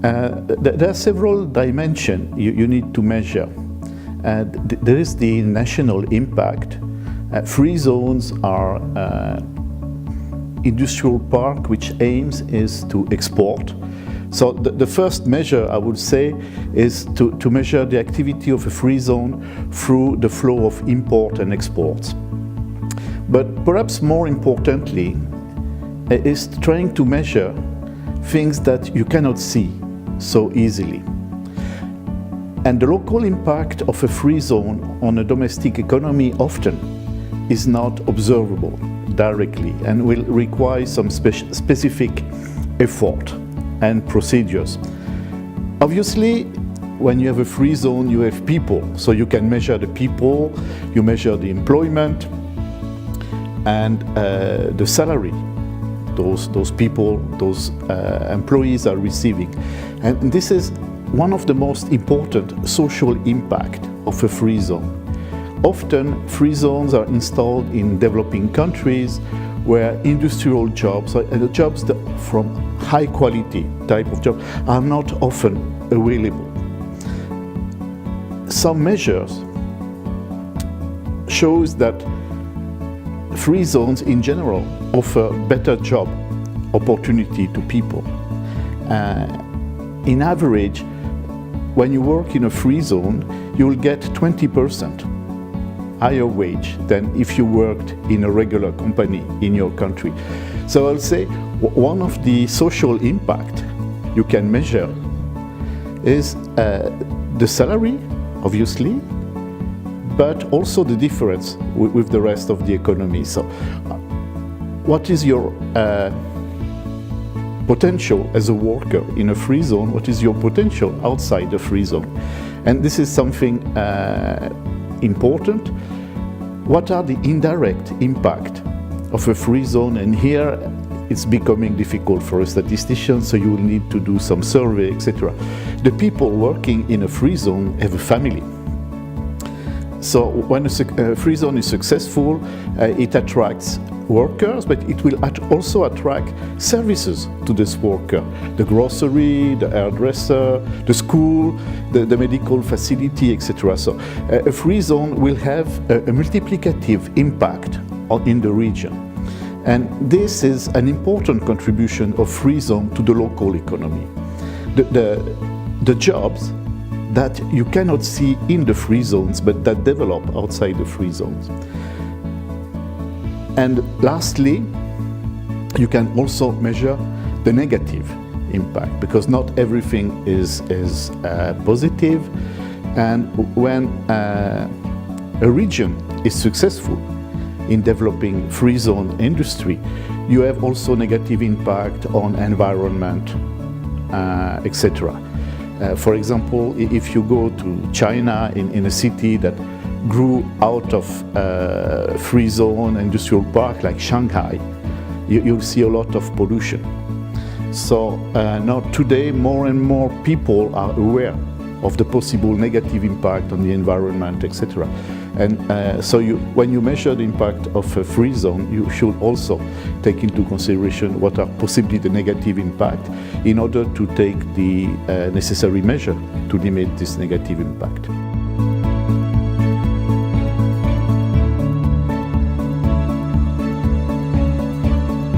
There are several dimensions you need to measure. There is the national impact. Free zones are industrial park which aims is to export. So the first measure, I would say, is to measure the activity of a free zone through the flow of import and exports. But perhaps more importantly, is trying to measure things that you cannot see so easily. And the local impact of a free zone on a domestic economy often is not observable directly and will require some specific effort and procedures. Obviously, when you have a free zone, you have people, so you can measure the people, you measure the employment and the salary those people, those employees are receiving. And this is one of the most important social impact of a free zone. Often free zones are installed in developing countries where industrial jobs, jobs from high quality type of jobs, are not often available. Some measures shows that free zones in general offer better job opportunity to people. In average, when you work in a free zone, you will get 20% higher wage than if you worked in a regular company in your country. So I'll say one of the social impact you can measure is the salary, obviously, but also the difference with the rest of the economy. So what is your potential as a worker in a free zone? What is your potential outside the free zone? And this is something important. What are the indirect impact of a free zone? And here it's becoming difficult for a statistician, so you will need to do some survey, etc. The people working in a free zone have a family. So when a free zone is successful, it attracts workers, but it will also attract services to this worker. The grocery, the hairdresser, the school, the medical facility, etc. So a free zone will have a multiplicative impact in the region. And this is an important contribution of free zone to the local economy. The jobs that you cannot see in the free zones, but that develop outside the free zones. And lastly, you can also measure the negative impact, because not everything is positive. And when a region is successful in developing free zone industry, you have also negative impact on environment, etc. For example, if you go to China in a city that grew out of free zone industrial park like Shanghai, you'll see a lot of pollution. So now today more and more people are aware of the possible negative impact on the environment, etc. And so when you measure the impact of a free zone, you should also take into consideration what are possibly the negative impact in order to take the necessary measure to limit this negative impact.